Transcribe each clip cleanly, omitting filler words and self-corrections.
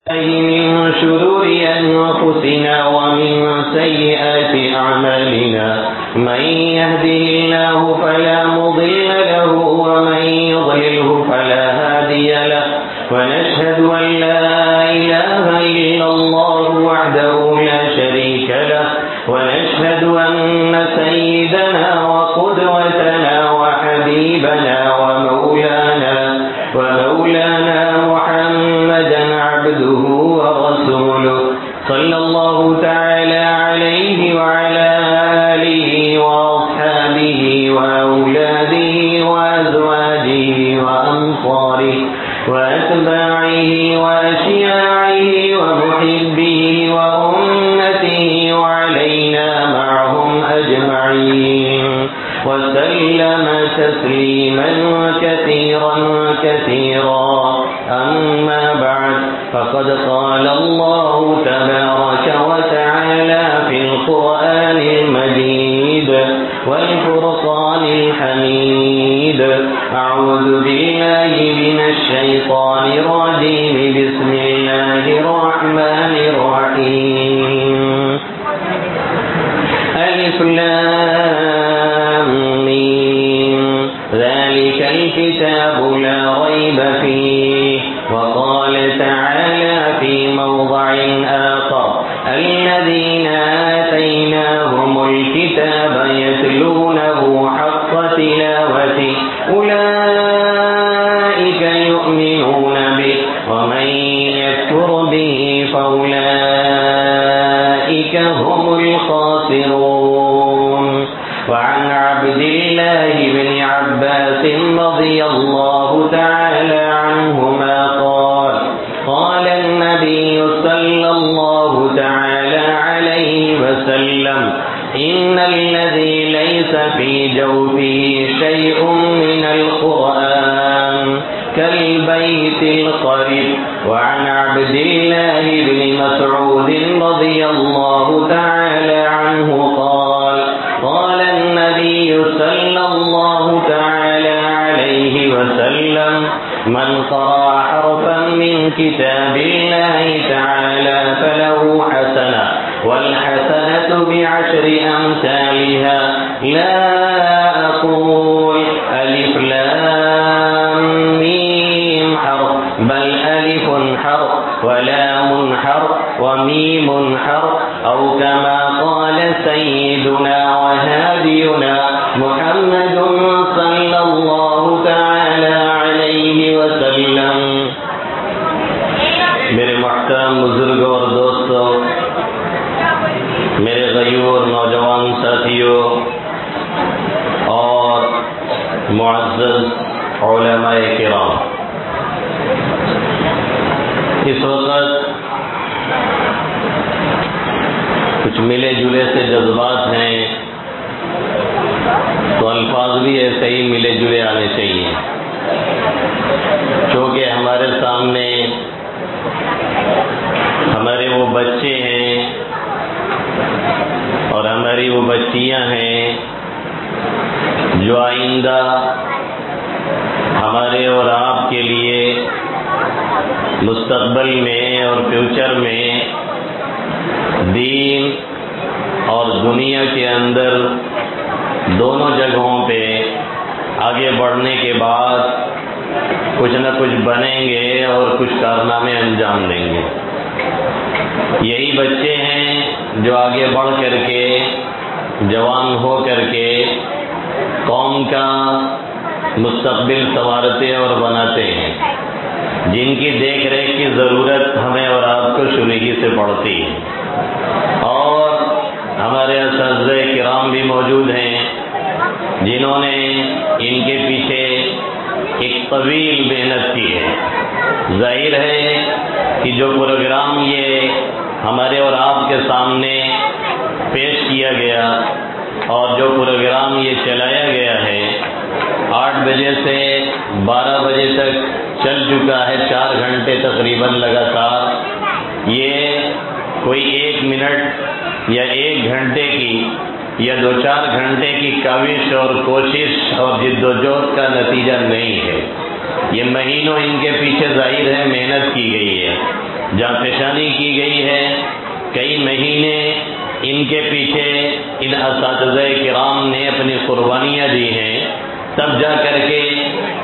من شرور أنفسنا ومن سيئات أعمالنا من يهده الله فلا مضل له ومن يضلله فلا هادي له ونشهد أن لا إله إلا الله وحده لا شريك له ونشهد أن سيدنا وقدوتنا وحبيبنا ومولانا محمدا عبده ورسوله صلى الله تعالى عليه وعلى آله وأصحابه وأولاده وأزواجه وأنصاره وأتباعه وأشياعه ومحبه وأمته وعلينا معهم أجمعين وسلم تسليما كثيرا كثيرا. أما بعد فقد قال الله تبارك وتعالى في القرآن المجيد والفرقان الحميد: أعوذ بالله من الشيطان الرجيم. بسم الله الرحمن الرحيم. ألف لام ميم ذلك الكتاب لا ريب فيه. وقال تعالى في موضع آخر: الذين آتيناهم الكتاب يتلونه حق تلاوته أولئك يؤمنون به ومن يكفر به فأولئك هم الخاسرون. وعن عبد الله بن عباس رضي الله تعالى عنهما قال النبي صلى الله تعالى عليه وسلم: إن الذي ليس في جوفه شيء من القرآن كالبيت الخرب. وعن عبد الله بن مسعود رضي الله تعالى عنه قال النبي صلى الله تعالى عليه وسلم: من قرأ حرفا من كتاب الله تعالى فله حسنة والحسنة بعشر أمثالها. لا أقول ألف لام ميم حرف، بل ألف حرف ولام حرف وميم حرف، أو كما قال سيدنا وهادينا محمد صلى الله تعالى عليه وسلم. میرے محترم بزرگوں اور دوستوں، میرے غیور نوجوان ساتھیوں اور معزز علماء کرام، اس وقت کچھ ملے جلے سے جذبات ہیں، تو الفاظ بھی ایسے ہی ملے جلے آنے چاہیے، کیونکہ ہمارے سامنے ہمارے وہ بچے ہیں اور ہماری وہ بچیاں ہیں جو آئندہ ہمارے اور آپ کے لیے مستقبل میں اور فیوچر میں دین اور دنیا کے اندر دونوں جگہوں پہ آگے بڑھنے کے بعد کچھ نہ کچھ بنیں گے اور کچھ کارنامے انجام دیں گے. یہی بچے ہیں جو آگے بڑھ کر کے جوان ہو کر کے قوم کا مستقبل سنوارتے اور بناتے ہیں، جن کی دیکھ ریکھ کی ضرورت ہمیں اور آپ کو شنیدگی سے پڑتی ہے. اور ہمارے اساتذہ کرام بھی موجود ہیں جنہوں نے ان کے پیچھے ایک طویل محنت کی ہے. ظاہر ہے کہ جو پروگرام یہ ہمارے اور آپ کے سامنے پیش کیا گیا اور جو پروگرام یہ چلایا گیا ہے 8 بجے سے 12 بجے تک چل چکا ہے، 4 گھنٹے تقریباً لگاتار. یہ کوئی 1 منٹ یا 1 گھنٹے کی یا 2-4 گھنٹے کی کاوش اور کوشش اور جد و جہد کا نتیجہ نہیں ہے. یہ مہینوں ان کے پیچھے ظاہر ہے محنت کی گئی ہے، جانفشانی کی گئی ہے، کئی مہینے ان کے پیچھے ان اساتذہ کرام نے اپنی قربانیاں دی ہیں، تب جا کر کے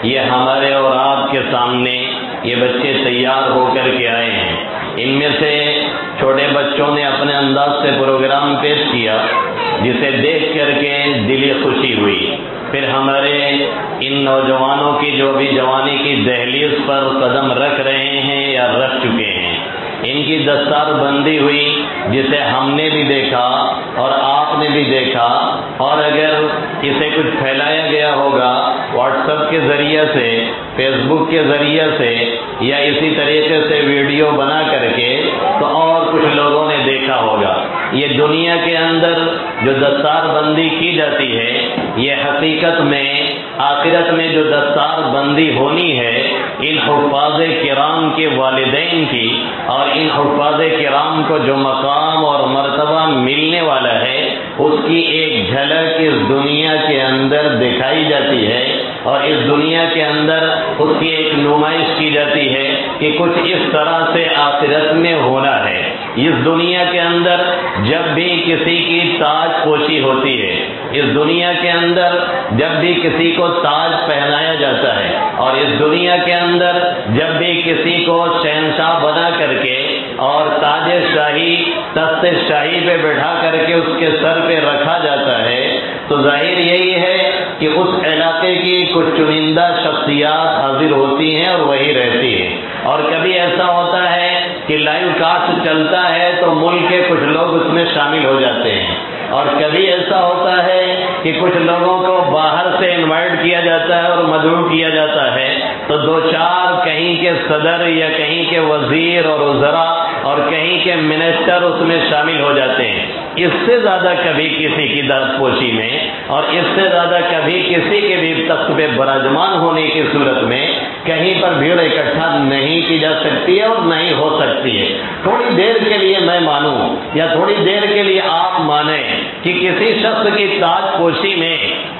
یہ ہمارے اور آپ کے سامنے یہ بچے تیار ہو کر کے آئے ہیں۔ ان میں سے چھوٹے بچوں نے اپنے انداز سے پروگرام پیش کیا جسے دیکھ کر کے دلی خوشی ہوئی۔ پھر ہمارے ان نوجوانوں کی جو بھی جوانی کی دہلیز پر قدم رکھ رہے ہیں یا رکھ چکے ہیں، ان کی دستار بندی ہوئی جسے ہم نے بھی دیکھا اور آپ نے بھی دیکھا، اور اگر اسے کچھ پھیلایا گیا ہوگا واٹس ایپ کے ذریعے سے، فیس بک کے ذریعے سے، یا اسی طریقے سے ویڈیو بنا کر کے، تو اور کچھ لوگوں نے دیکھا ہوگا۔ یہ دنیا کے اندر جو دستار بندی کی جاتی ہے، یہ حقیقت میں آخرت میں جو دستار بندی ہونی ہے ان حفاظ کرام کے والدین کی، اور ان حفاظ کرام کو جو مقام اور مرتبہ ملنے والا ہے اس کی ایک جھلک اس دنیا کے اندر دکھائی جاتی ہے، اور اس دنیا کے اندر اس کی ایک نمائش کی جاتی ہے کہ کچھ اس طرح سے آخرت میں ہونا ہے۔ اس دنیا کے اندر جب بھی کسی کی تاج پوشی ہوتی ہے، اس دنیا کے اندر جب بھی کسی کو تاج پہنایا جاتا ہے، اور اس دنیا کے اندر جب بھی کسی کو شہنشاہ بنا کر کے اور تاج شاہی تخت شاہی پہ بٹھا کر کے اس کے سر پہ رکھا جاتا ہے، تو ظاہر یہی ہے کہ اس علاقے کی کچھ چنندہ شخصیات حاضر ہوتی ہیں اور وہی رہتی ہیں۔ اور کبھی ایسا ہوتا ہے کہ لائیو کاسٹ چلتا ہے تو ملک کے کچھ لوگ اس میں شامل ہو جاتے ہیں، اور کبھی ایسا ہوتا ہے کہ کچھ لوگوں کو باہر سے انوائٹ کیا جاتا ہے اور مدعو کیا جاتا ہے، تو دو چار کہیں کے صدر یا کہیں کے وزیر اور وزراء اور کہیں کے منسٹر اس میں شامل ہو جاتے ہیں۔ اس سے زیادہ کبھی کسی کی دست پوشی میں، اور اس سے زیادہ کبھی کسی کے بھی تخت پہ براجمان ہونے کی صورت میں کہیں پر بھیڑ اکٹھا نہیں کی جا سکتی ہے اور نہیں ہو سکتی ہے۔ تھوڑی دیر کے لیے میں مانوں یا تھوڑی دیر کے لیے آپ مانیں کہ کسی شخص کی تاج پوشی میں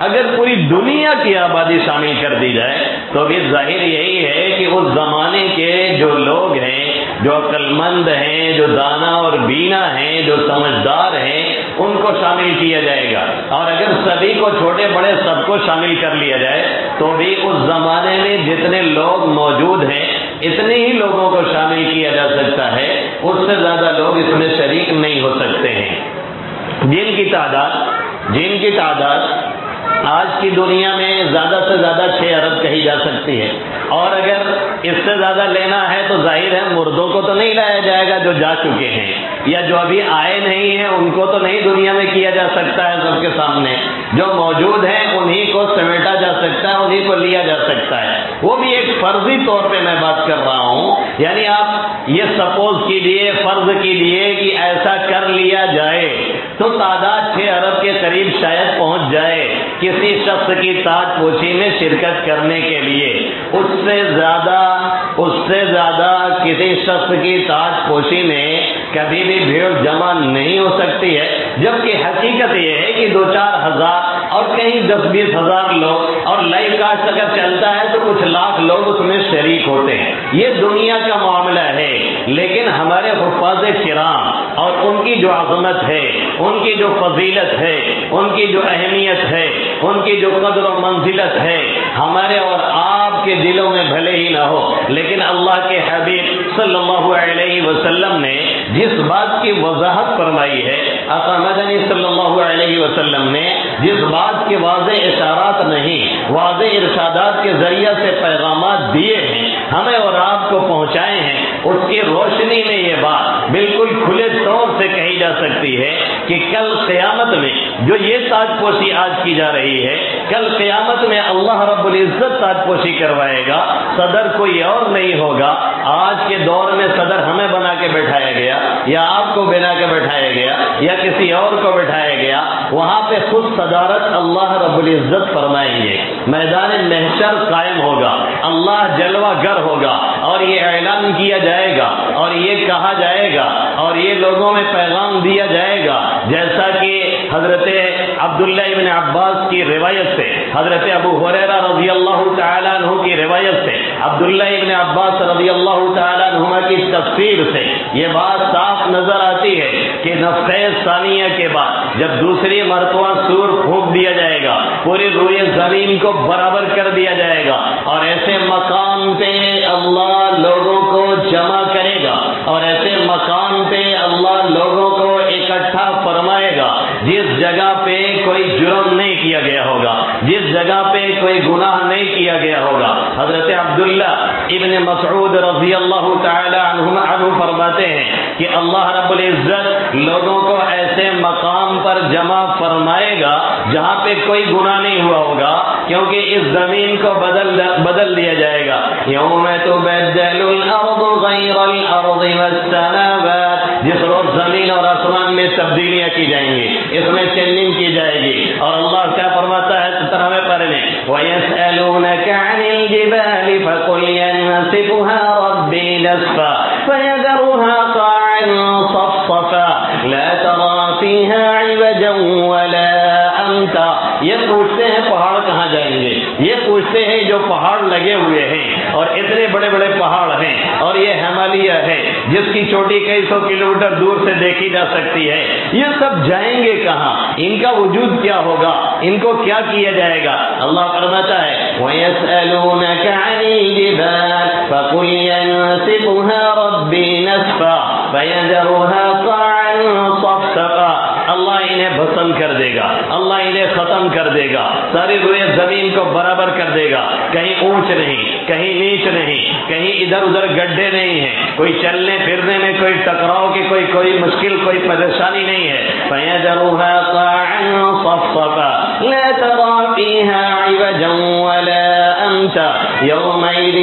اگر پوری دنیا کی آبادی شامل کر دی جائے تو بھی ظاہر یہی ہے کہ اس زمانے کے جو لوگ ہیں، جو عقل مند ہیں، جو دانا اور بینا ہیں، جو سمجھدار ہیں، ان کو شامل کیا جائے گا۔ اور اگر سبھی کو چھوٹے بڑے سب کو شامل کر لیا جائے تو بھی اس زمانے میں جتنے لوگ موجود ہیں اتنے ہی لوگوں کو شامل کیا جا سکتا ہے، اس سے زیادہ لوگ اس میں شریک نہیں ہو سکتے ہیں۔ جن کی تعداد آج کی دنیا میں زیادہ سے زیادہ 6 ارب کہی جا سکتی ہے، اور اگر اس سے زیادہ لینا ہے تو ظاہر ہے مردوں کو تو نہیں لایا جائے گا جو جا چکے ہیں، یا جو ابھی آئے نہیں ہیں ان کو تو نہیں دنیا میں کیا جا سکتا ہے سب کے سامنے، جو موجود ہیں انہی کو سمیٹا جا سکتا ہے، انہی کو لیا جا سکتا ہے۔ وہ بھی ایک فرضی طور پہ میں بات کر رہا ہوں، یعنی آپ یہ سپوز کیجئے، فرض کیجئے کہ ایسا کر لیا جائے تو تعداد 6 ارب کے قریب شاید پہنچ جائے کسی شخص کی تاج پوشی میں شرکت کرنے کے لیے۔ اس سے زیادہ کسی شخص کی تاج پوشی میں کبھی بھی بھیڑ جمع نہیں ہو سکتی ہے، جبکہ حقیقت یہ ہے کہ 2-4 ہزار اور کہیں 10-20 ہزار لوگ، اور لائیو کاسٹ اگر چلتا ہے تو کچھ لاکھ لوگ اس میں شریک ہوتے ہیں۔ یہ دنیا کا معاملہ ہے، لیکن ہمارے حفاظ کرام اور ان کی جو عظمت ہے، ان کی جو فضیلت ہے، ان کی جو اہمیت ہے، ان کی جو قدر و منزلت ہے، ہمارے اور آپ کے دلوں میں بھلے ہی نہ ہو، لیکن اللہ کے حبیب صلی اللہ علیہ وسلم نے جس بات کی وضاحت فرمائی ہے، آقا مدنی صلی اللہ علیہ وسلم نے جس بات کے واضح اشارات نہیں واضح ارشادات کے ذریعے سے پیغامات دیے ہیں، ہمیں اور آپ کو پہنچائے ہیں، اس کی روشنی میں یہ بات بالکل کھلے طور سے کہی جا سکتی ہے کہ کل قیامت میں جو یہ تاج پوشی آج کی جا رہی ہے، کل قیامت میں اللہ رب العزت تاج پوشی کروائے گا، صدر کوئی اور نہیں ہوگا۔ آج کے دور میں صدر ہمیں بنا کے بٹھایا گیا، یا آپ کو بنا کے بٹھایا گیا، یا کسی اور کو بٹھایا گیا، وہاں پہ خود صدارت اللہ رب العزت فرمائیں گے، میدان محشر قائم ہوگا، اللہ جلوہ گر ہوگا، اور یہ اعلان کیا جائے گا اور یہ کہا جائے گا اور یہ لوگوں میں پیغام دیا جائے گا، جیسا کہ حضرت عبداللہ ابن عباس کی روایت سے، حضرت ابو ہریرہ رضی اللہ تعالیٰ عنہ کی روایت سے، عبداللہ ابن عباس رضی اللہ تعالیٰ عنہما کی تفسیر سے یہ بات صاف نظر آتی ہے کہ نفخہ ثانیہ کے بعد جب دوسری مرتبہ سور پھونک دیا جائے گا، پوری روئے زمین کو برابر کر دیا جائے گا، اور ایسے مقام پہ اللہ لوگوں کو جمع کرے گا، اور ایسے مقام پہ اللہ لوگوں کو اکٹھا فرمائے گا جس جگہ پہ کوئی جرم نہیں کیا گیا ہوگا، جس جگہ پہ کوئی گناہ نہیں کیا گیا ہوگا۔ حضرت عبداللہ ابن مسعود رضی اللہ تعالی عنہ فرماتے ہیں کہ اللہ رب العزت لوگوں کو ایسے مقام پر جمع فرمائے گا جہاں پہ کوئی گناہ نہیں ہوا ہوگا، کیونکہ اس زمین کو بدل دیا جائے گا۔ یوم تبدل الارض غیر الارض والسماوات، جس روز زمین اور آسمان میں تبدیلیاں کی جائیں گی، اس میں چینجنگ کی جائے گی۔ اور اللہ کیا فرماتا ہے 17ویں پارے میں، وَيَسْأَلُونَكَ عَنِ الْجِبَالِ فَقُلْ يَنْسِفُهَا رَبِّي نَسْفًا فَيَذَرُهَا قَاعًا صَفْصَفًا لَا تَرَىٰ فِيهَا عِوَجًا وَلَا أَمْتًا۔ یہ پوچھتے ہیں پہاڑ کہاں جائیں گے، یہ پوچھتے ہیں جو پہاڑ لگے ہوئے ہیں اور اتنے بڑے بڑے پہاڑ ہیں، اور یہ ہمالیہ ہے جس کی چوٹی کئی سو کلومیٹر دور سے دیکھی جا سکتی ہے، یہ سب جائیں گے کہاں، ان کا وجود کیا ہوگا، ان کو کیا کیا جائے گا؟ اللہ فرماتا ہے وَيَسْأَلُونَكَ عَنِ الْجِبَالِ فَقُلْ يَنْسِفُهَا رَبِّي نَسْفًا فَيَذَرُهَا قَاعًا صَفْصَفًا۔ اللہ انہیں بھسم کر دے گا، اللہ انہیں ختم کر دے گا، ساری روئے زمین کو برابر کر دے گا، کہیں اونچ نہیں، کہیں نیچ نہیں، کہیں ادھر ادھر گڈھے نہیں ہیں، کوئی چلنے پھرنے میں کوئی ٹکراؤ کی کوئی مشکل، کوئی پریشانی نہیں ہے۔ فَيَذَرُهَا قَاعًا صَفْصَفًا لَا تَرَىٰ فِيهَا عِوَجًا وَلَا أَمْتًا يَوْمَئِذٍ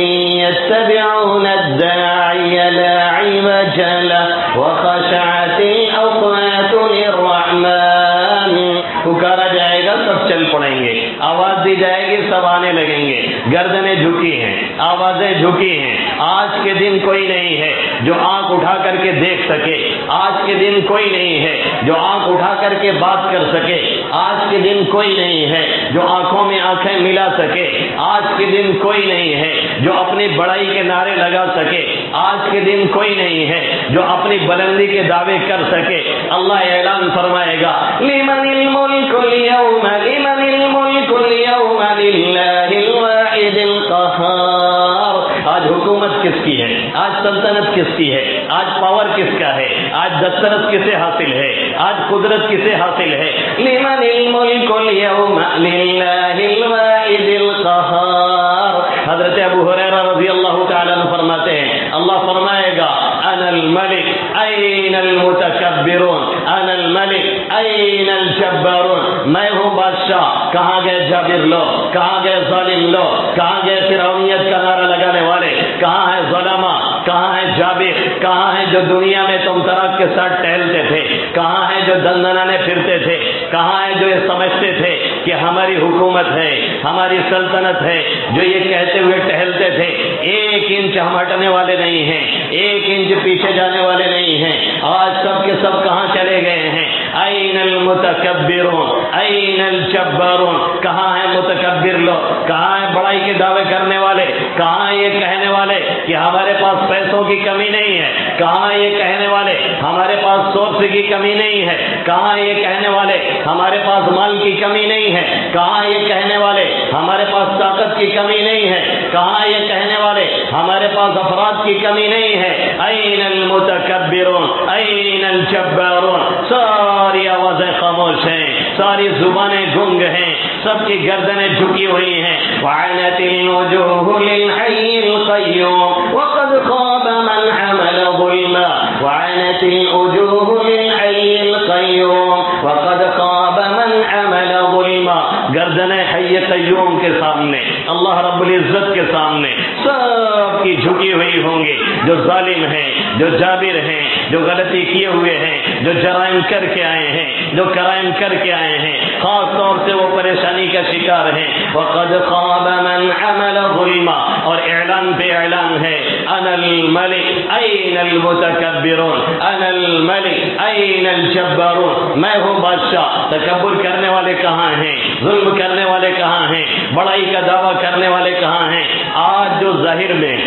يَتَّبِعُونَ الدَّاعِيَ لَا عِوَجَ لَهُ وَخَشَعَتِ الْأَصْوَاتُ لِلرَّحْمَٰنِ۔ پکارا جائے گا سب چل پڑیں گے، آواز دی جائے گی سب آنے لگیں گے، گردنیں جھکی ہیں، آوازیں جھکی ہیں۔ آج کے دن کوئی نہیں ہے جو آنکھ اٹھا کر کے دیکھ سکے، آج کے دن کوئی نہیں ہے جو آنکھ اٹھا کر کے بات کر سکے، آج کے دن کوئی نہیں ہے جو آنکھوں میں آنکھیں ملا سکے، آج کے دن کوئی نہیں ہے جو اپنی بڑائی کے نعرے لگا سکے، آج کے دن کوئی نہیں ہے جو اپنی بلندی کے دعوے کر سکے۔ اللہ اعلان فرمائے گا لمن الملک اليوم لمن الملک اليوم للہ الواحد القہار۔ آج حکومت کس کی ہے، آج سلطنت کس کی ہے، آج پاور کس کا ہے، آج دسترس کسے حاصل ہے، آج قدرت کسے حاصل ہے؟ لمن الملک اليوم للہ الواحد القہار۔ حضرت ابو ہریرہ رضی اللہ تعالیٰ عنہ فرماتے ہیں اللہ فرمائے گا انا الملک این المتکبرون، انا الملک این الجبارون، میں ہوں بادشاہ، کہاں گئے جابر لوگ، کہاں گئے ظالم لوگ، کہاں گئے فرعونیت کا نعرہ لگانے والے، کہاں ہے ظلماء، کہاں ہے جابر، کہاں ہے جو دنیا میں تم تراک کے ساتھ ٹہلتے تھے، کہاں ہے جو دندنانے پھرتے تھے، کہاں ہے جو یہ سمجھتے تھے کہ ہماری حکومت ہے، ہماری سلطنت ہے، جو یہ کہتے ہوئے ٹہلتے تھے ایک انچ ہم ہٹنے والے نہیں ہیں، ایک انچ پیچھے جانے والے نہیں ہیں۔ آج سب کے سب کہاں چلے گئے ہیں؟ این المتکبرون این الجبارون، کہاں ہے متکبر لوگ، کہاں ہے بڑائی کے دعوے کرنے والے، کہاں یہ کہنے والے کہ ہمارے پاس پیسوں کی کمی نہیں ہے، کہاں یہ کہنے والے ہمارے پاس سورس کی کمی نہیں ہے، کہاں یہ کہنے والے ہمارے پاس مال کی کمی نہیں ہے، کہاں یہ کہنے والے ہمارے پاس طاقت کی کمی نہیں ہے، کہاں یہ کہنے والے ہمارے پاس افراد کی کمی نہیں ہے۔ این المتکبرون این الجبارون، ساری آوازیں خاموش ہیں، ساری زبانیں گنگ ہیں، سب کی گردنیں جھکی ہوئی ہیں۔ وعنت الوجوہ للحی القیوم وقد خاب من حمل ظلما، وعنت الوجوہ للحی القیوم وقد خاب من حمل ظلما۔ گردنیں حی قیوم کے سامنے، اللہ رب العزت کے سامنے سب کی جھکی ہوئی ہوں گی، جو ظالم ہیں، جو جابر ہیں، جو غلطی کیے ہوئے ہیں، جو جرائم کر کے آئے ہیں، جو کرائم کر کے آئے ہیں، خاص طور سے وہ پریشانی کا شکار ہیں۔ وَقَدْ خَابَ مَنْ عَمَلَ ظُلْمًا، اور اعلان پہ اعلان ہے، أَنَا الْمَلِكُ أَيْنَ الْمُتَكَبِّرُونَ أَنَا الْمَلِكُ أَيْنَ الْجَبَّارُونَ، میں ہوں بادشاہ، تکبر کرنے والے کہاں ہیں، ظلم کرنے والے کہاں ہیں، بڑائی کا دعویٰ کرنے والے کہاں ہیں۔ آج جو ظاہر میں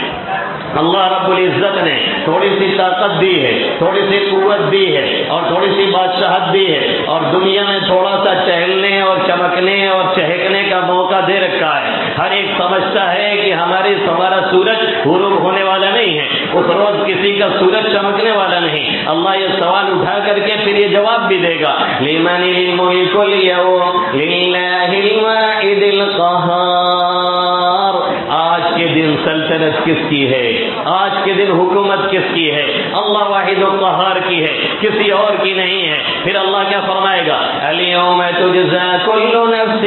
اللہ رب العزت نے تھوڑی سی طاقت دی ہے، تھوڑی سی قوت دی ہے اور تھوڑی سی بادشاہت دی ہے، اور دنیا میں تھوڑا سا چہلنے اور چمکنے اور چہکنے کا موقع دے رکھا ہے۔ ہر ایک سمجھتا ہے کہ ہمارا سورج غروب ہونے والا نہیں ہے، اس روز کسی کا سورج چمکنے والا نہیں۔ اللہ یہ سوال اٹھا کر کے پھر یہ جواب بھی دے گا، لمن الملک اليوم للہ الواحد القہار، آج کے دن سلطنت کس کی ہے، آج کے دن حکومت کس کی ہے؟ اللہ واحد القہار کی ہے، کسی اور کی نہیں ہے۔ پھر اللہ کیا فرمائے گا، اليوم تجزا كل نفس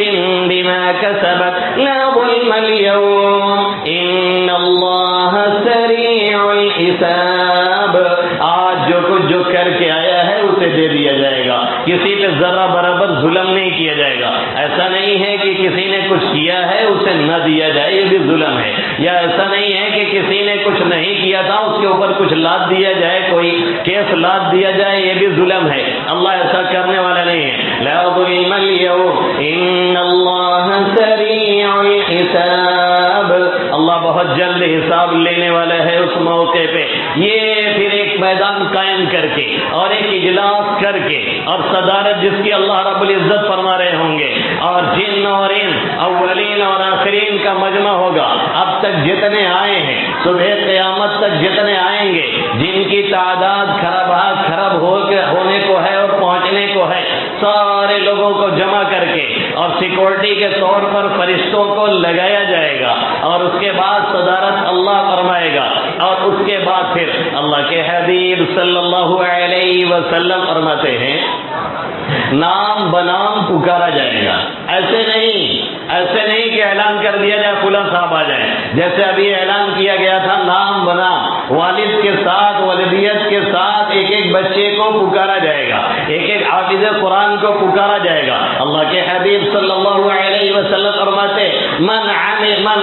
بما كسبت لا ظلم اليوم ان اللہ سریع الحساب، آج جو کچھ جو کر کے آیا ہے اسے دے دیا جائے گا، کسی پہ ذرہ برابر ظلم نہیں کیا جائے گا۔ ایسا نہیں ہے کہ کسی نے کچھ کیا ہے اسے نہ دیا جائے، یہ بھی ظلم ہے، یا ایسا نہیں ہے کہ کسی نے کچھ نہیں کیا تھا اس کے اوپر کچھ لاد دیا جائے، کوئی کیس لاد دیا جائے، یہ بھی ظلم ہے۔ اللہ ایسا کرنے والا نہیں ہے۔ لا ظلم اليوم ان اللہ سریع الحساب، اللہ بہت جلد حساب لینے والا ہے اس موقع پہ۔ یہ پھر ایک میدان قائم کر کے اور ایک اجلاس کر کے اور صدارت جس کی اللہ رب العزت فرما رہے ہوں گے، اور جن اور انس، اولین اور آخرین کا مجمع ہوگا۔ اب تک جتنے آئے ہیں، صبح قیامت تک جتنے آئیں گے، جن کی تعداد خراب ہونے کو ہے اور پہنچنے کو ہے، سارے لوگوں کو جمع کر کے اور سیکورٹی کے طور پر فرشتوں کو لگایا جائے گا، اور اس کے بعد صدارت اللہ فرمائے گا، اور اس کے بعد پھر اللہ کے حبیب صلی اللہ علیہ وسلم فرماتے ہیں نام بنام پکارا جائے گا۔ ایسے نہیں کہ اعلان کر دیا جائے فلاں صاحب آ جائیں، جیسے ابھی اعلان کیا گیا تھا نام بنام، والد کے ساتھ والدیت کے ساتھ ایک ایک بچے کو پکارا جائے گا، ایک ایک حافظ قرآن کو پکارا جائے گا۔ اللہ کے حبیب صلی اللہ علیہ وسلم فرماتے من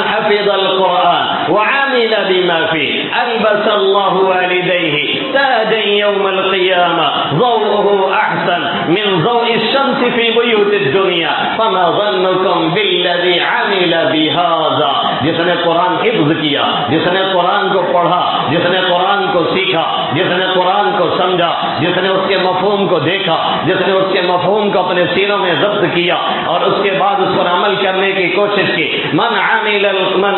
حفظ القرآن وعمل بما فيه البس الله والديه تاجا يوم القيامة ضوءه احسن من ضوء الشمس في بيوت الدنيا فما ظنكم بالذي عمل بهذا، جس نے قرآن حفظ کیا، جس نے قرآن کو پڑھا، جس نے قرآن کو سیکھا، جس نے قرآن کو سمجھا، جس نے اس کے مفہوم کو دیکھا، جس نے اس کے مفہوم کو اپنے سینوں میں ضبط کیا اور اس کے بعد اس پر عمل کرنے کی کوشش کی، من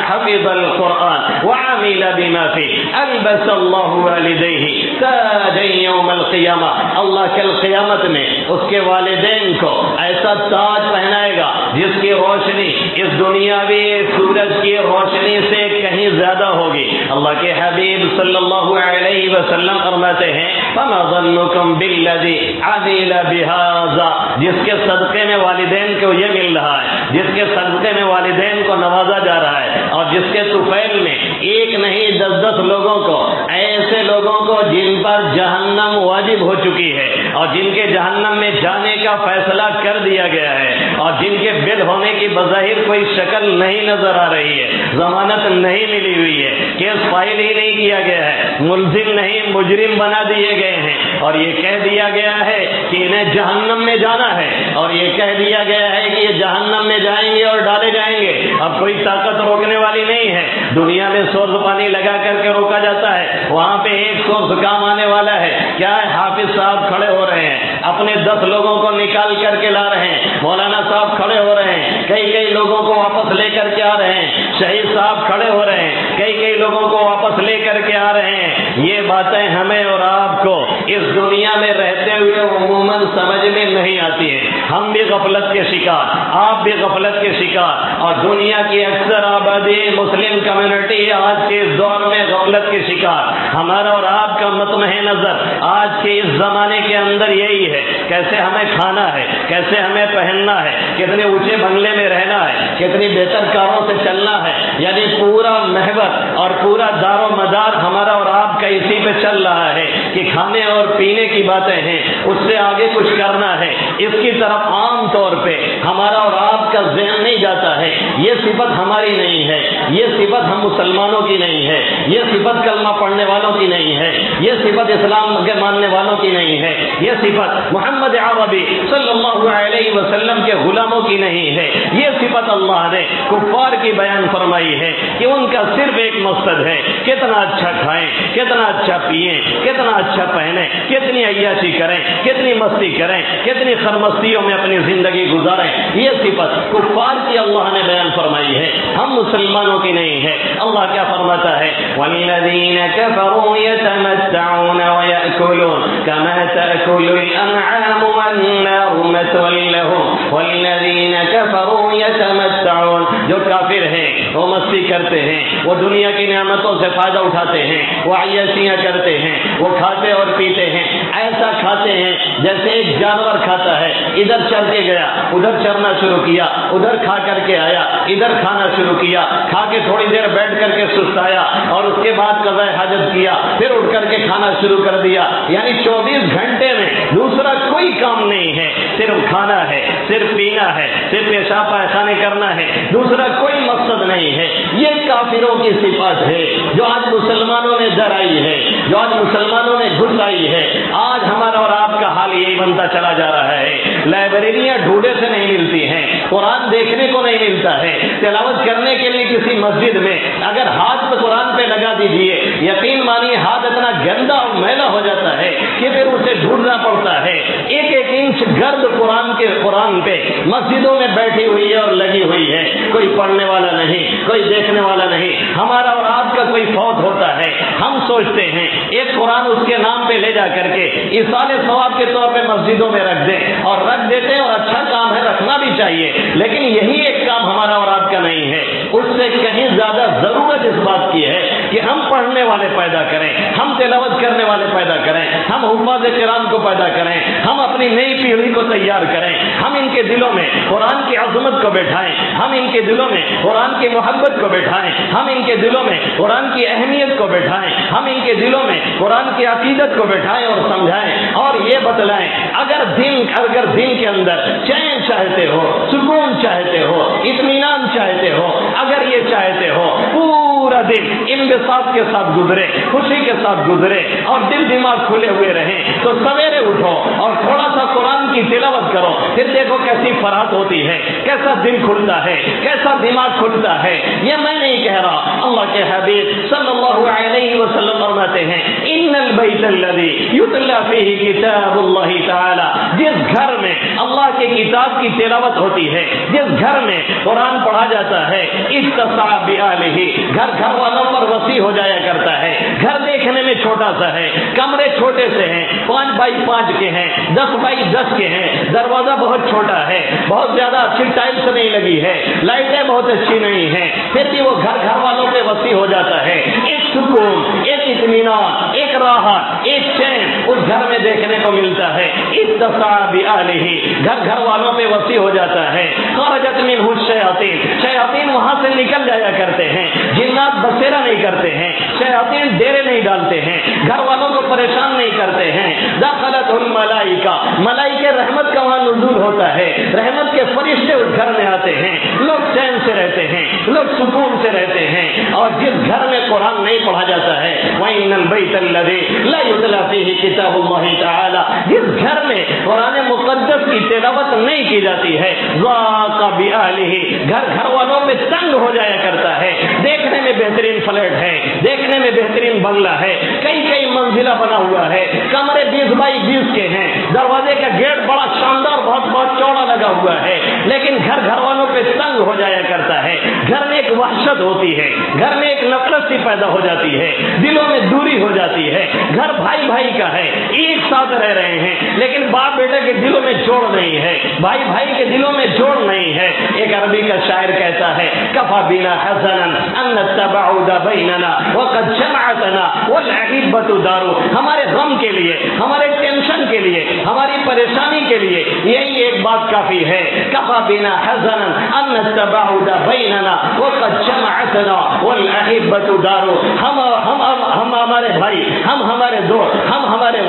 حفظ القرآن وعمل بما فيه البس الله والديه تاجا يوم القيامة، اللہ کل قیامت میں اس کے والدین کو ایسا تاج پہنائے گا جس کی روشنی اس دنیاوی سورج کی روشنی سے کہیں زیادہ ہوگی۔ اللہ کے حبیب صلی اللہ علیہ وسلم فرماتے ہیں فما ظنكم بالذي عمل بهذا، جس کے صدقے میں والدین کو یہ مل رہا ہے، جس کے صدقے میں والدین کو نوازا جا رہا ہے، اور جس کے طفیل میں ایک نہیں 10 لوگوں کو، ایسے لوگوں کو جن پر جہنم واجب ہو چکی ہے اور جن کے جہنم میں جانے کا فیصلہ کر دیا گیا ہے، اور جن کے بل ہونے کی بظاہر کوئی شکل نہیں نظر آ رہی ہے، ضمانت نہیں ملی ہوئی ہے، کیس فائل ہی نہیں کیا گیا ہے، ملزم نہیں مجرم بنا دیے گئے ہیں، اور یہ کہہ دیا گیا ہے کہ انہیں جہنم میں جانا ہے، اور یہ کہہ دیا گیا ہے کہ یہ جہنم میں جائیں گے اور ڈالے جائیں گے، اب کوئی طاقت روکنے والی نہیں ہے۔ دنیا میں سورس پانی لگا کر کے روکا جاتا ہے، وہاں پہ ایک سورس کام آنے والا ہے، کیا ہے، حافظ صاحب کھڑے ہو رہے ہیں، اپنے 10 لوگوں کو نکال کر کے لا رہے ہیں، مولانا صاحب کھڑے ہو رہے ہیں، کئی لوگوں کو واپس لے کر کے آ رہے ہیں، شہید صاحب کھڑے ہو رہے ہیں، کئی لوگوں کو واپس لے کر کے آ رہے ہیں۔ یہ باتیں ہمیں اور آپ کو اس دنیا میں رہتے ہوئے عموماً سمجھ میں نہیں آتی ہیں، ہم بھی غفلت کے شکار، آپ بھی غفلت کے شکار، اور دنیا کی اکثر آبادی مسلم کمیونٹی آج کے اس دور میں غفلت کے شکار۔ ہمارا اور آپ کا مطمع نظر آج کے اس زمانے کے اندر یہی ہے، کیسے ہمیں کھانا ہے، کیسے ہمیں پہننا ہے، کتنے اونچے بنگلے میں رہنا ہے، کتنی بہتر کاروں سے چلنا ہے، یعنی پورا محور اور پورا دار و مدار ہمارا اور آپ کا اسی پہ چل رہا ہے کہ کھانے اور پینے کی باتیں ہیں، اس سے آگے کچھ کرنا ہے، اس کی طرف عام طور پہ ہمارا اور آپ کا ذہن نہیں جاتا ہے۔ یہ صفت ہماری نہیں ہے، یہ صفت ہم مسلمانوں کی نہیں ہے، یہ صفت کلمہ پڑھنے والوں کی نہیں ہے، یہ صفت اسلام کے ماننے والوں کی نہیں ہے، یہ صفت محمد عربی صلی اللہ علیہ وسلم کے غلاموں کی نہیں ہے۔ یہ صفت اللہ نے کفار کی بیان فرمائی ہے کہ ان کا صرف ایک مقصد ہے، کتنا اچھا کھائیں، کتنا اچھا پیئیں، کتنا اچھا پہنیں، کتنی عیاشی کریں، کتنی مستی کریں، کتنی خرمستیوں میں اپنی زندگی گزاریں۔ یہ صفت کفار کی اللہ نے بیان فرمائی ہے، ہم مسلمانوں کی نہیں ہے۔ اللہ کیا فرماتا ہے؟ وَالَّذِينَ كَفَرُوا يَتَمَتَّعُونَ وَيَأْكُلُونَ كَمَا تَأْكُلُ الْأَنْعَامُ وَالنَّارُ مَثْوًى لَهُمْ وَالَّذِينَ كَفَرُوا يَتَمَتَّعُونَ، جو کافر ہیں وہ مستی کرتے ہیں، وہ دنیا کی نعمتوں سے فائدہ اٹھاتے ہیں، وہ عیاشیاں کرتے ہیں، وہ کھاتے اور پیتے ہیں، ایسا کھاتے ہیں جیسے ایک جانور کھاتا ہے، ادھر چر کے گیا، ادھر چرنا شروع کیا، ادھر کھا کر کے آیا، ادھر کھانا شروع کیا، کھا کے تھوڑی دیر بیٹھ کر کے سستایا اور اس کے بعد قضاء حاجت کیا، پھر اٹھ کر کے کھانا شروع کر دیا۔ یعنی 24 گھنٹے میں دوسرا کوئی کام نہیں ہے، صرف کھانا ہے، صرف پینا ہے، صرف پیشاب پائخانے کرنا ہے، دوسرا کوئی مقصد نہیں ہے۔ یہ کافروں کی صفات ہے جو آج مسلمانوں نے درائی ہے، جو آج مسلمانوں نے گھسائی ہے۔ آج ہمارا اور آپ کا حال یہی بنتا چلا جا رہا ہے۔ لائبریریاں ڈھونڈے سے نہیں ملتی ہیں، قرآن دیکھنے کو نہیں ملتا ہے، تلاوت کرنے کے لیے کسی مسجد میں اگر ہاتھ پہ قرآن پہ لگا دیجیے، یقین مانیے ہاتھ اتنا گندا اور میلا ہو جاتا ہے کہ پھر اسے ڈھونڈنا پڑتا ہے۔ ایک ایک انچ گرد قرآن پہ مسجدوں میں بیٹھی ہوئی ہے اور لگی ہوئی ہے، کوئی پڑھنے والا نہیں، کوئی دیکھنے والا نہیں۔ ہمارا اور آپ کا کوئی فوت ہوتا ہے، ہم سوچتے ہیں ایک قرآن اس کے نام پہ لے جا کر کے ایصال ثواب کے طور پہ مسجدوں میں رکھ دیں، اور رکھ دیتے ہیں، اور اچھا کام ہے، رکھنا بھی چاہیے، لیکن یہی ایک کام ہمارا اور آپ کا نہیں ہے۔ اس سے کہیں زیادہ ضرورت اس بات کی ہے کہ ہم پڑھنے والے پیدا کریں، ہم تلاوت کرنے والے پیدا کریں، ہم حفاظ کرام کو پیدا کریں، ہم اپنی نئی پیڑھی کو تیار کریں، ہم ان کے دلوں میں قرآن کی عظمت کو بٹھائیں، ہم ان کے دلوں میں قرآن کی محبت کو بٹھائیں، ہم ان کے دلوں میں قرآن کی اہمیت کو بٹھائیں، ہم ان کے دلوں میں قرآن کی عقیدت کو بٹھائیں اور سمجھائیں، اور یہ بتلائیں اگر دل کے اندر چین چاہتے ہو، سکون چاہتے ہو، اطمینان چاہتے ہو، اگر یہ چاہتے ہو پورا دن انبساط کے ساتھ گزرے، خوشی کے ساتھ گزرے اور دل دماغ کھلے ہوئے رہیں، تو سویرے اٹھو اور تھوڑا سا قرآن کی تلاوت کرو، پھر دیکھو کیسی فرحت ہوتی ہے، کیسا دل کھلتا ہے، کیسا دماغ کھلتا ہے۔ یہ میں نہیں کہہ رہا، اللہ کے حبیب صلی اللہ علیہ وسلم فرماتے ہیں ان البیت الذی یتلی فیہ کتاب اللہ تعالی، جس گھر میں اللہ کے کتاب کی تلاوت ہوتی ہے، جس گھر میں قرآن پڑھا جاتا ہے، اتسع بآلہ، گھر والوں پر وسیع ہو جایا کرتا ہے۔ گھر دیکھنے میں چھوٹا سا ہے، کمرے چھوٹے سے ہیں، 5 بائی 5 کے ہیں، 10 بائی 10 کے ہیں، دروازہ بہت چھوٹا ہے، بہت زیادہ اچھی ٹائلس نہیں لگی ہے، لائٹیں بہت اچھی نہیں ہیں، پھر بھی وہ گھر والوں پہ وسیع ہو جاتا ہے۔ ایک سکون، ایک اطمینان، ایک راحت، ایک چین اس گھر میں دیکھنے کو ملتا ہے۔ اتسع بآلہ، گھر والوں پہ وسیع ہو جاتا ہے۔ خرجت منہ الشیاطین، شیاطین وہاں سے نکل جایا کرتے ہیں، جنات بسیرا نہیں کرتے ہیں، شیاطین ڈیرے نہیں ڈالتے ہیں، گھر والوں کو پریشان نہیں کرتے ہیں۔ دخلت الملائکہ، ملائکہ رحمت کا وہاں نزول ہوتا ہے، رحمت کے فرشتے اس گھر میں آتے ہیں، لوگ چین سے رہتے ہیں، لوگ سکون سے رہتے ہیں۔ اور جس گھر میں قرآن نہیں پڑھا جاتا ہے، وَإِنَّ الْبَيْتَ الَّذِي لَا يُتْلَى فِيهِ كِتَابُ اللَّهِ تَعَالَى، جس گھر میں قرآن مقدس کی تلاوت نہیں کی جاتی ہے، ضاق بِأَهْلِهِ، گھر والوں میں تنگ ہو جایا کرتا ہے۔ دیکھنے میں بہترین فلیٹ ہے، دیکھنے میں بہترین بنگلہ ہے، کئی منزلہ بنا ہوا ہے، کمرے 20 بائی 20 کے ہیں، دروازے کا گیٹ بڑا شاندار بہت چوڑا لگا ہوا ہے، لیکن گھر والوں پہ تنگ ہو جایا کرتا ہے۔ گھر میں ایک وحشت ہوتی ہے، گھر میں ایک نفرت سی پیدا ہو جاتی ہے، دلوں میں دوری ہو جاتی ہے۔ گھر بھائی کا ہے، ایک ساتھ رہ رہے ہیں، لیکن باپ بیٹے کے دلوں میں جوڑ نہیں ہے، بھائی کے دلوں میں جوڑ نہیں ہے۔ ایک عربی کا شاعر کہتا ہے کفا بنا حسنا ان التباعد بیننا وقد جمعتنا والاحبۃ دار، ہمارے غم کے لیے، ہمارے ٹینشن کے لیے، ہماری پریشانی کے لیے یہی ایک بات کافی ہے، کفا بنا حسنا ان التباعد بیننا وقد جمعتنا والاحبۃ دار، ہم ہمارے بھائی، ہم ہمارے دوست، ہم ہمارے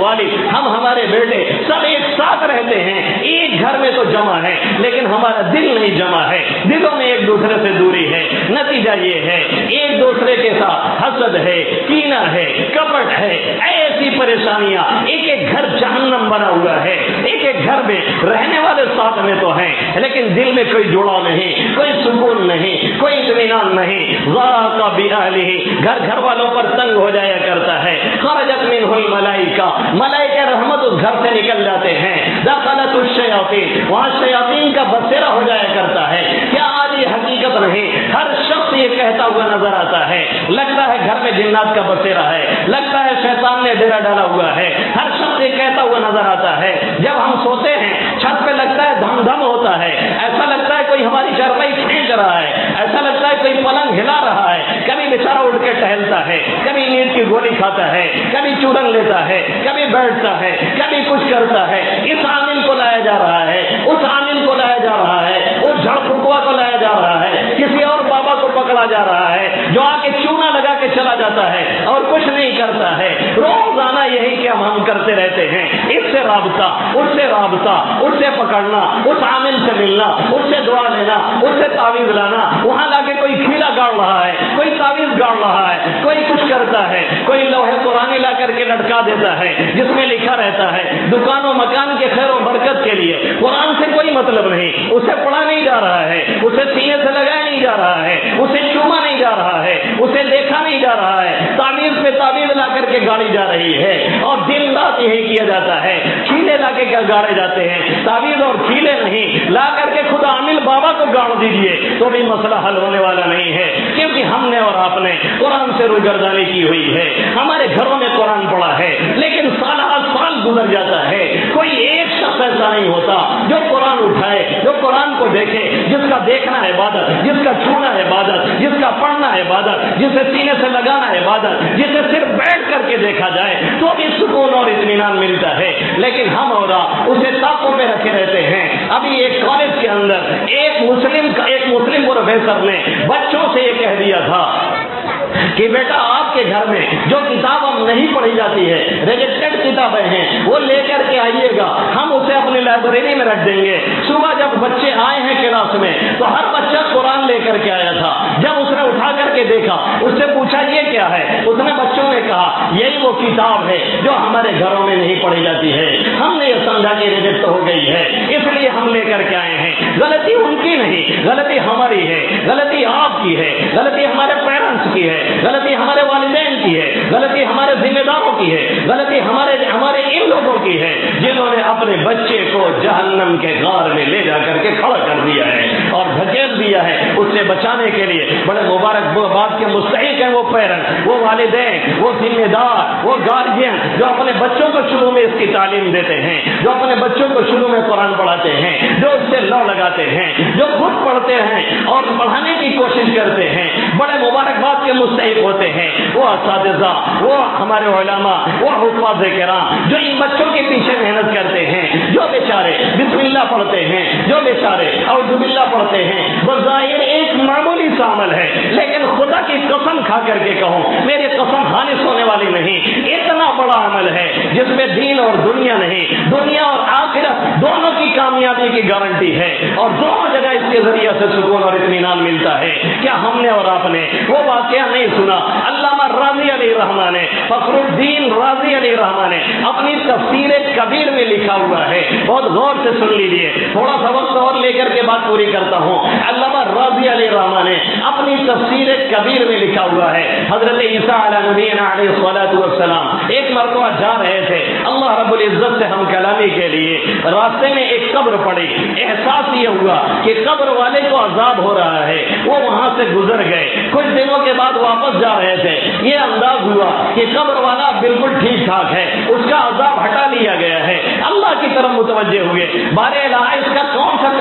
ہم ہمارے بیٹے سب ایک ساتھ رہتے ہیں، ایک گھر میں تو جمع ہے، لیکن ہمارا دل نہیں جمع ہے، دلوں میں ایک دوسرے سے دوری ہے۔ نتیجہ یہ ہے ایک دوسرے کے ساتھ حسد ہے، کینہ ہے، کپٹ ہے، ایسی پریشانیاں، ایک ایک گھر جہنم بنا ہوا ہے، ایک ایک گھر میں رہنے والے ساتھ میں تو ہیں لیکن دل میں کوئی جڑاؤ نہیں، کوئی سکون نہیں، کوئی اطمینان نہیں۔ ذاق بأہلہ، گھر والوں پر تنگ ہو جایا کرتا ہے۔ خرجت منہ الملائکہ، ملائکہ رحمت اس گھر سے نکل جاتے ہیں۔ دخلت الشیاطین، وہاں شیاطین کا بسیرا ہو جایا کرتا ہے۔ کیا آج یہ حقیقت نہیں؟ ہر شخص یہ کہتا ہوا نظر آتا ہے، لگتا ہے گھر میں جنات کا بسیرا ہے، لگتا ہے شیطان نے ڈیرا ڈالا ہوا ہے، ہر شخص یہ کہتا ہوا نظر آتا ہے۔ جب ہم سوتے ہیں چھت پہ لگتا ہے دھم دھم ہوتا ہے، ایسا لگتا ہے کوئی ہماری چارپائی کھینچ رہا ہے، ایسا لگتا ہے کوئی پلنگ ہلا رہا ہے۔ کبھی بیچارہ اٹھ کے ٹہلتا ہے، کبھی نیند کی گولی کھاتا ہے، کبھی چورن لیتا ہے، کبھی بیٹھتا ہے، کبھی کچھ کرتا ہے۔ اس عامل کو لایا جا رہا ہے، اس عامل کو لایا جا رہا ہے، اس جھڑ پھکوا کو لایا جا رہا ہے، کسی اور بابا کو پکڑا جا رہا ہے جو آ کے چونا لگا کے چلا جاتا ہے اور کچھ نہیں کرتا ہے۔ روزانہ یہی کہ ہم کرتے رہتے ہیں، اس سے رابطہ، اس سے رابطہ، اس سے پکڑنا، اس عامل سے ملنا، اس سے دعا لینا، اس سے تعویذ لانا، وہاں لا کے کوئی کھیلا گاڑ رہا ہے، کوئی تعویذ گاڑ رہا ہے، کوئی کچھ کرتا ہے، کوئی لوہے پرانے لا کر کے لٹکا دیتا ہے جس میں لکھا رہتا ہے دکان و مکان کے خیر و برکت کے لیے۔ قرآن سے کوئی مطلب نہیں، اسے پڑھا نہیں جا رہا ہے، اسے سینے سے لگایا نہیں جا رہا ہے، اسے چوما نہیں جا رہا ہے، اسے دیکھا نہیں جا رہا ہے، تعویذ پہ تعویذ لا کر کے گاڑی جا رہی ہے اور دن رات یہی کیا جاتا ہے۔ کھیلے لا کے گاڑے جاتے ہیں، تعویذ اور کھیلے نہیں لا کر کے خود عامل بابا کو گاڑ دیجئے تو بھی مسئلہ حل ہونے والا نہیں ہے، کیونکہ ہم نے اور آپ نے قرآن سے روگردانی کی ہوئی ہے۔ ہمارے گھروں میں قرآن پڑھا ہے لیکن سال گزر جاتا ہے، کوئی ایک شخص ایسا نہیں ہوتا جو قرآن اٹھائے، جو قرآن کو دیکھے، جس کا دیکھنا ہے عبادت، جس کا چھونا ہے عبادت، جس کا پڑھنا ہے عبادت، جسے سینے سے لگانا ہے عبادت، جسے صرف بیٹھ کر کے دیکھا جائے تو بھی سکون اور اطمینان ملتا ہے۔ لیکن ہم اور اسے طاقوں پہ رکھے رہتے ہیں۔ ابھی ایک کالج کے اندر ایک مسلم پروفیسر نے بچوں سے یہ کہہ دیا تھا کہ بیٹا آپ کے گھر میں جو کتاب ہم نہیں پڑھی جاتی ہے، ریجسٹرڈ کتابیں ہیں، وہ لے کر کے آئیے گا، ہم اسے اپنی لائبریری میں رکھ دیں گے۔ صبح جب بچے آئے ہیں کلاس میں تو ہر بچہ قرآن لے کر کے آیا تھا۔ جب اس نے اٹھا کر کے دیکھا، اس سے پوچھا یہ کیا ہے، اس نے بچوں نے کہا یہی وہ کتاب ہے جو ہمارے گھروں میں نہیں پڑھی جاتی ہے، ہم نے یہ سمجھا کہ ریجسٹ ہو گئی ہے اس لیے ہم لے کر کے آئے ہیں۔ غلطی ان کی نہیں، غلطی ہماری ہے، غلطی آپ کی ہے، غلطی ہمارے پیرنٹس کی ہے، غلطی ہمارے والدین کی ہے، غلطی ہمارے ذمہ داروں کی ہے، غلطی ہمارے ان لوگوں کی ہے جنہوں نے اپنے بچے کو جہنم کے غار میں لے جا کر کے کھڑا کر دیا ہے اور دھکیل دیا ہے۔ اس سے بچانے کے لیے بڑے مبارکباد کے مستحق ہیں وہ پیرنٹ، وہ والدین، وہ ذمہ دار، وہ گارجین جو اپنے بچوں کو شروع میں اس کی تعلیم دیتے ہیں، جو اپنے بچوں کو شروع میں قرآن پڑھاتے ہیں، جو اس سے لو لگاتے ہیں، جو خود پڑھتے ہیں اور پڑھانے کی کوشش کرتے ہیں، بڑے مبارکباد کے مستحق ہوتے ہیں۔ وہ اساتذہ، وہ ہمارے علماء، وہ حفاظ کرام جو ان بچوں کے پیچھے محنت کرتے ہیں، جو بیچارے بسم اللہ پڑھتے ہیں، جو بیچارے اعوذ باللہ پڑھتے ہیں، بظاہر ایک معمولی سا عمل ہے لیکن خدا کی قسم کھا کر کے کہوں میری قسم خالص ہونے والی نہیں، اتنا بڑا عمل ہے جس میں دین اور دنیا نہیں، دنیا اور آخرت دونوں کی کامیابی کی گارنٹی ہے اور دونوں جگہ اس کے ذریعے سے سکون اور اطمینان ملتا ہے۔ کیا ہم نے اور آپ نے وہ واقعہ نہیں سنا؟ علامہ راضی علیہ رحمٰن نے، فخر الدین راضی علیہ رحمٰن نے اپنی تفسیر کبیر میں لکھا ہوا ہے، بہت غور سے سن لیجیے، تھوڑا سا وقت اور لے کر کے بات پوری کرتا ہوں۔ علامہ راضی علیہ رحمٰن نے اپنی تفسیر کبیر میں لکھا ہوا ہے، حضرت عیسیٰ علیہ نبینا علیہ الصلوۃ والسلام ایک مرتبہ جا رہے تھے اللہ رب العزت سے ہم کلامی کے لیے، راستے میں ایک قبر پڑی، احساس یہ ہوا کہ قبر والے کو عذاب ہو رہا ہے، وہ وہاں سے گزر گئے، کچھ دنوں کے بعد واپس جا رہے تھے، یہ انداز ہوا کہ قبر والا بالکل ٹھیک ٹھاک ہے، اس کا عذاب ہٹا لیا گیا ہے، اللہ کی طرف متوجہ ہوئے، بارے الہ اس کا کون سا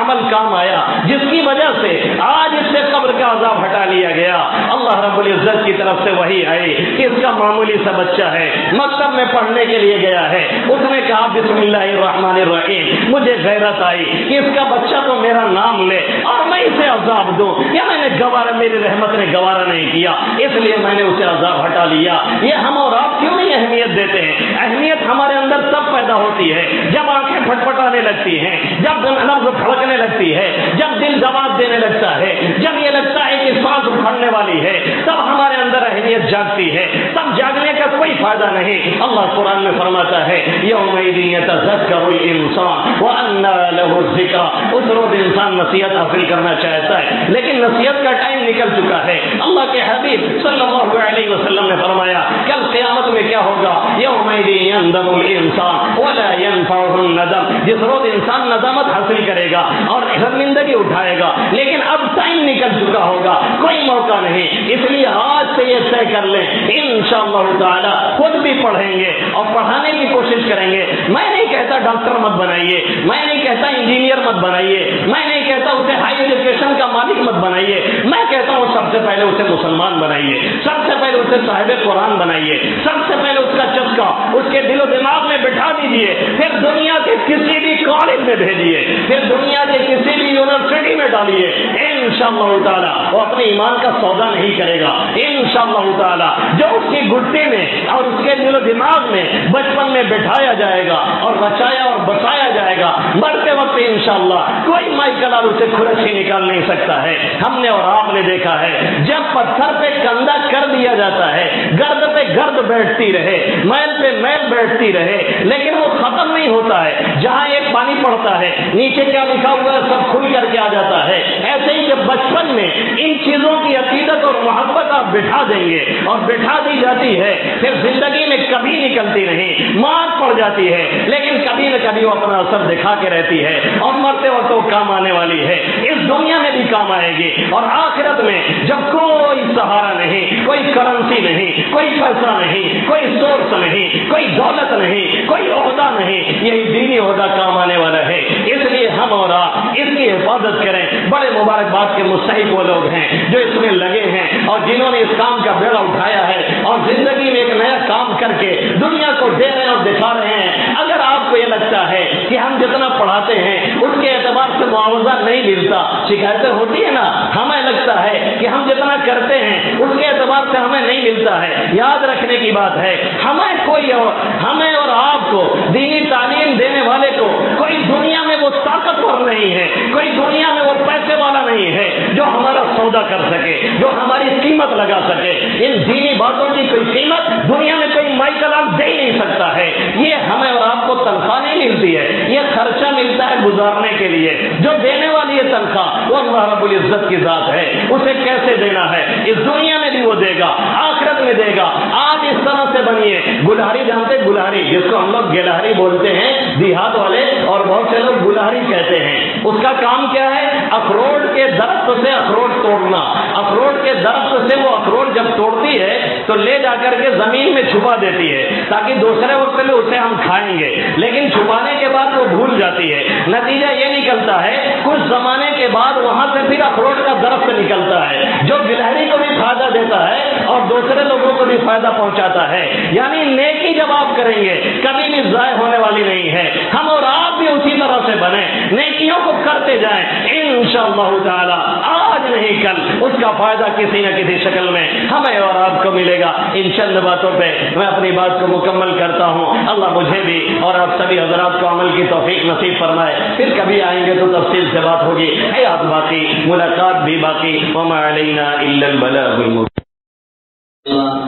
عمل کام آیا جس کی وجہ سے آج اس سے قبر کا عذاب ہٹا لیا گیا؟ اللہ رب العزت کی طرف سے وحی آئی کہ اس کا معمولی سا بچہ ہے، مکتب میں پڑھنے کے لیے گیا ہے، اس نے کہا بسم اللہ الرحمن الرحیم، مجھے غیرت آئی کہ اس کا بچہ تو میرا نام لے اور میں اسے عذاب دوں، یا میں نے گوارا، میری رحمت نے گوارا نہیں کیا اس لیے میں نے اسے عذاب ہٹا لیا۔ یہ ہم اور آپ کیوں نہیں نہیں اہمیت دیتے ہیں. اہمیت ہمارے اندر تب پیدا ہوتی ہے جب آنکھیں پھٹپٹانے لگتی ہیں, جب نبض پھڑکنے لگتی ہے, جب دل جواب دینے لگتا ہے, جب یہ لگتا ہے کہ سانس اکھڑنے والی ہے, تب ہمارے اندر اہمیت جاگتی ہے. تب جاگنے کا کوئی فائدہ نہیں. اللہ قرآن میں فرماتا ہے یومئذ یتذکر الانسان وانى له الذکریٰ. اس روز انسان نصیحت حاصل کرنا چاہتا ہے لیکن نصیحت کا ٹائم نکل چکا ہے. اللہ کے حبیب صلی اللہ علیہ وسلم نے فرمایا کل قیامت میں کیا ہوگا, یومئذ یندم الانسان ولا ينفعه الندم. جس روز انسان ندامت حاصل کرے گا اور شرمندگی اٹھائے گا لیکن اب ٹائم نکل چکا ہوگا, کوئی موقع نہیں. اس لیے آج سے یہ طے کر لیں انشاءاللہ تعالی خود بھی پڑھیں گے اور پڑھانے کی کوشش کریں گے. میں نہیں کہتا ڈاکٹر مت بنائیے, میں نہیں کہتا انجینئر مت بنائیے, میں نہیں کہتا اسے ہائی ایجوکیشن کا مالک مت بنائیے. میں کہتا ہوں سب سے پہلے اسے مسلمان بنائیے, سب سے پہلے اسے صاحب قرآن بنائیے, سب سے پہلے اس کا چسکا اس کے دل و دماغ میں بٹھا دیجیے, پھر دنیا کے کسی بھی کالج میں بھیجیے, پھر دنیا کے کسی بھی یونیورسٹی میں ڈالیے. انشاءاللہ تعالی وہ اپنے ایمان کا سودا نہیں کرے گا. انشاءاللہ تعالی جو اس کی گٹی میں اور اس کے دل و دماغ میں بچپن میں بٹھایا جائے گا اور بچایا اور بچایا جائے گا, مرتے وقت انشاءاللہ کوئی مائیکلار اسے کھرچ ہی نکال نہیں سکتا ہے. ہم نے اور آپ نے دیکھا ہے جب پتھر پہ کندھا کر دیا جاتا ہے, گرد پہ گرد بیٹھتی رہے, میل پہ میل بیٹھتی رہے, لیکن وہ ختم نہیں ہوتا ہے. جہاں ایک پانی پڑتا ہے نیچے کیا لکھا ہوا ہے سب کھل کر کے آ جاتا ہے. ایسے ہی جب بچپن میں ان چیزوں کی عقیدت اور محبت آپ بٹھا دیں گے اور بٹھا دی جاتی ہے, پھر زندگی میں کبھی نکلتی نہیں, مار پڑ جاتی ہے لیکن کبھی نہ کبھی وہ اپنا اثر دکھا کے رہتی ہے اور مرتے وقت وہ کام آنے والی ہے. اس دنیا میں بھی کام آئے گی اور آخرت میں جب کوئی سہارا نہیں, کوئی کرنسی نہیں, کوئی پیسہ نہیں, کوئی سورس نہیں, کوئی دولت نہیں, کوئی عہدہ نہیں, یہی دینی عہدہ کام آنے والا ہے. اس لیے ہم اور آپ اس کی حفاظت کریں. بڑے مبارکباد کے مستحق وہ لوگ ہیں جو اس میں لگے ہیں اور جنہوں نے اس کام کا بیڑا اٹھایا ہے اور زندگی میں ایک نیا کام کر کے دنیا کو دے رہے ہیں اور دکھا رہے ہیں. اگر آپ کو یہ لگتا ہے کہ ہم جتنا پڑھاتے ہیں اس کے اعتبار سے معاوضہ نہیں ملتا, شکایتیں ہوتی ہے نا, ہمیں لگتا ہے کہ ہم جتنا کرتے ہیں اس کے اعتبار سے ہمیں نہیں ملتا ہے. یاد رکھنے کی بات ہے ہمیں اور آپ کو دینی تعلیم دینے والے کو کوئی دنیا میں وہ طاقتور نہیں ہے, کوئی دنیا میں وہ پیسے والا نہیں ہے جو ہمارا سودا کر سکے, جو ہماری قیمت لگا سکے. ان دینی باتوں کی کوئی قیمت دنیا میں کوئی مائیکلار دے ہی نہیں سکتا ہے. یہ ہمیں اور آپ کو تنخواہ نہیں ملتی ہے, یہ خرچہ ملتا ہے گزارنے کے لیے. جو دینے والی ہے تنخواہ وہ اللہ رب العزت کی ذات ہے, اسے کیسے دینا ہے اس دنیا میں بھی وہ دے گا, آخرت میں دے گا. آج اس طرح سے بنیے. گلہری جانتے, گلہری جس کو ہم لوگ گلہری بولتے ہیں دیہات والے, اور بہت سے لوگ گلہری کہتے ہیں. اس کا کام کیا ہے, اخروٹ کے درخت سے اخروٹ توڑنا. اخروٹ کے درخت سے وہ اخروٹ جب توڑتی ہے تو لے جا کر کے زمین میں چھپا دیتی ہے تاکہ دوسرے وقت میں اسے ہم کھائیں گے, لیکن چھپانے کے بعد وہ بھول جاتی ہے. نتیجہ یہ نکلتا ہے کچھ زمانے کے بعد وہاں سے پھر اخروٹ کا درخت نکلتا ہے جو گلہری کو بھی فائدہ دیتا ہے اور دوسرے لوگوں کو بھی فائدہ پہنچاتا ہے. یعنی نیکی جب آپ کریں گے کبھی بھی ضائع ہونے والی نہیں ہے. ہم اور آپ بھی اسی طرح سے بنیں, نیکیوں کو کرتے جائیں. انشاءاللہ تعالی آج نہیں کل اس کا فائدہ کسی نہ کسی شکل میں ہمیں اور آپ کو ملے گا. ان چند باتوں پہ میں اپنی بات کو مکمل کرتا ہوں. اللہ مجھے بھی اور آپ سبھی حضرات کو عمل کی توفیق نصیب فرمائے. پھر کبھی آئیں گے تو تفصیل سے بات ہوگی. حیات باقی, ملاقات بھی باقی. وما علینا الا البلاغ المبین.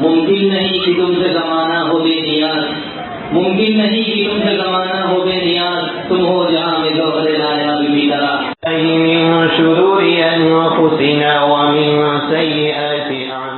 ممکن نہیں کہ تم سے زمانہ ہو بے نیاز, ممکن نہیں کہ تم سے زمانہ ہو بے نیاز, تم ہو جہاں میں ظفر لایا بھی طرح. من شرور انفسنا ومن سیئات اعمالنا.